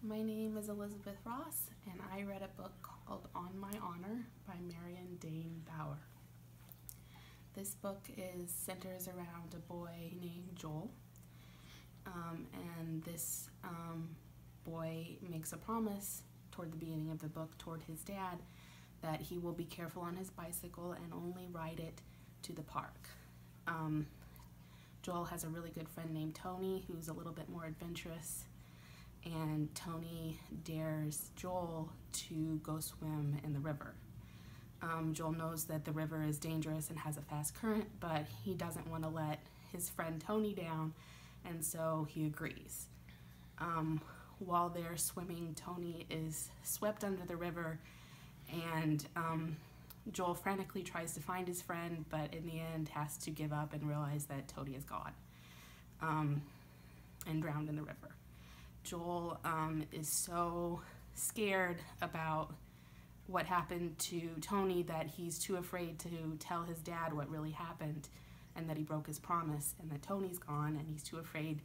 My name is Elizabeth Ross, and I read a book called On My Honor by Marion Dane Bauer. This book centers around a boy named Joel, and this boy makes a promise toward the beginning of the book toward his dad that he will be careful on his bicycle and only ride it to the park. Joel has a really good friend named Tony who's a little bit more adventurous, and Tony dares Joel to go swim in the river. Joel knows that the river is dangerous and has a fast current, but he doesn't want to let his friend Tony down, and so he agrees. While they're swimming, Tony is swept under the river, and Joel frantically tries to find his friend, but in the end has to give up and realize that Tony is gone and drowned in the river. Joel is so scared about what happened to Tony that he's too afraid to tell his dad what really happened and that he broke his promise and that Tony's gone, and he's too afraid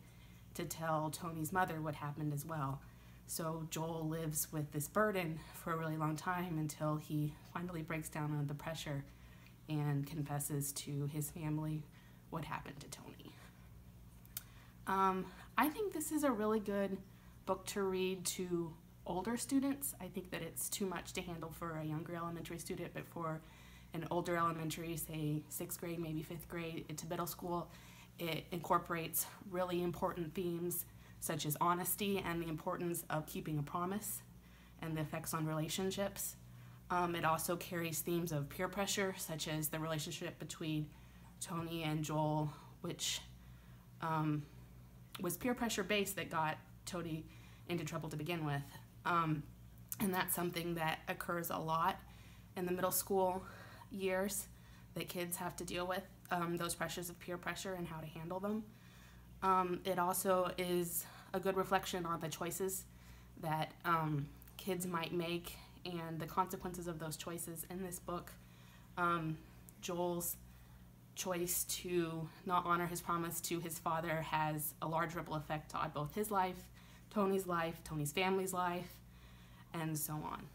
to tell Tony's mother what happened as well. So Joel lives with this burden for a really long time until he finally breaks down under the pressure and confesses to his family what happened to Tony. I think this is a really good book to read to older students. I think that it's too much to handle for a younger elementary student, but for an older elementary, say 6th grade, maybe 5th grade, into middle school, it incorporates really important themes such as honesty and the importance of keeping a promise and the effects on relationships. It also carries themes of peer pressure, such as the relationship between Tony and Joel, which was peer pressure based that got Tony into trouble to begin with. And that's something that occurs a lot in the middle school years that kids have to deal with, those pressures of peer pressure and how to handle them. It also is a good reflection on the choices that kids might make and the consequences of those choices. In this book, Joel's choice to not honor his promise to his father has a large ripple effect on both his life, Tony's family's life, and so on.